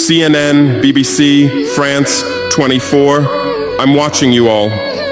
CNN, BBC, France, 24. I'm watching you all.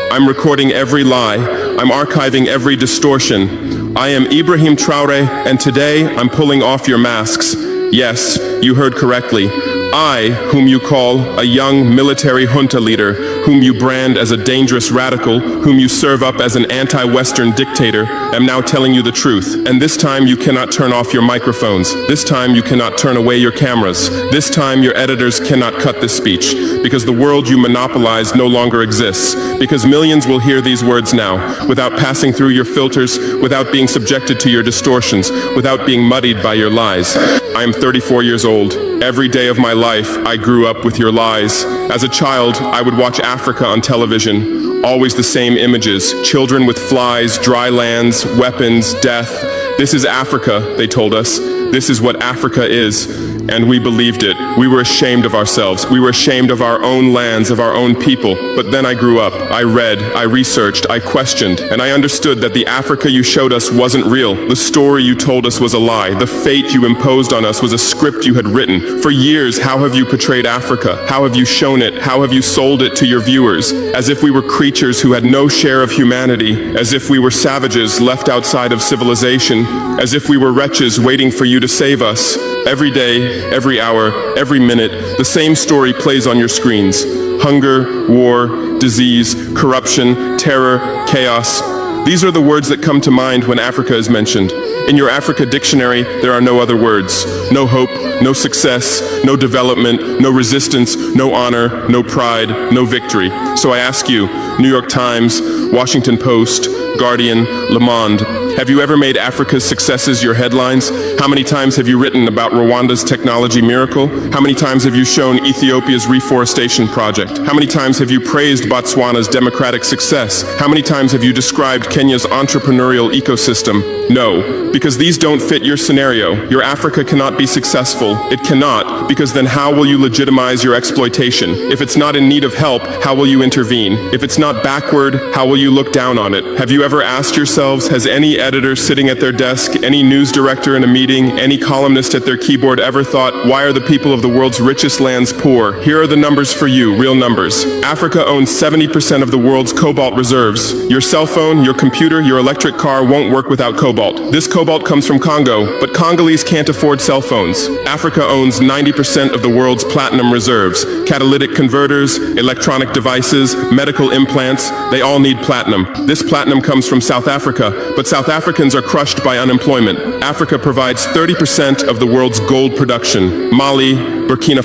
I'm recording every lie. I'm archiving every distortion. I am Ibrahim Traore, and today I'm pulling off your masks. Yes, you heard correctly. I, whom you call a young military junta leader, whom you brand as a dangerous radical, whom you serve up as an anti-Western dictator, am now telling you the truth. And this time you cannot turn off your microphones. This time you cannot turn away your cameras. This time your editors cannot cut this speech, because the world you monopolize no longer exists. Because millions will hear these words now, without passing through your filters, without being subjected to your distortions, without being muddied by your lies. I am 34 years old. Every day of my life, I grew up with your lies. As a child, I would watch Africa on television. Always the same images. Children with flies, dry lands, weapons, death. This is Africa, they told us. This is what Africa is. And we believed it. We were ashamed of ourselves. We were ashamed of our own lands, of our own people. But then I grew up. I read, I researched, I questioned, and I understood that the Africa you showed us wasn't real. The story you told us was a lie. The fate you imposed on us was a script you had written. For years, how have you portrayed Africa? How have you shown it? How have you sold it to your viewers? As if we were creatures who had no share of humanity. As if we were savages left outside of civilization. As if we were wretches waiting for you to save us. Every day, every hour, every minute, the same story plays on your screens. Hunger, war, disease, corruption, terror, chaos. These are the words that come to mind when Africa is mentioned. In your Africa dictionary, there are no other words. No hope, no success, no development, no resistance, no honor, no pride, no victory. So I ask you, New York Times, Washington Post, Guardian, Le Monde, have you ever made Africa's successes your headlines? How many times have you written about Rwanda's technology miracle? How many times have you shown Ethiopia's reforestation project? How many times have you praised Botswana's democratic success? How many times have you described Kenya's entrepreneurial ecosystem? No, because these don't fit your scenario. Your Africa cannot be successful. It cannot, because then how will you legitimize your exploitation? If it's not in need of help, how will you intervene? If it's not backward, how will you look down on it? Have you ever asked yourselves, has any editor sitting at their desk, any news director in a meeting, any columnist at their keyboard ever thought, why are the people of the world's richest lands poor? Here are the numbers for you, real numbers. Africa owns 70% of the world's cobalt reserves. Your cell phone, your computer, your electric car won't work without cobalt. This cobalt comes from Congo, but Congolese can't afford cell phones. Africa owns 90% of the world's platinum reserves. Catalytic converters, electronic devices, medical implants, they all need platinum. This platinum comes from South Africa, but South Africans are crushed by unemployment. Africa provides 30% of the world's gold production. Mali, Burkina Faso,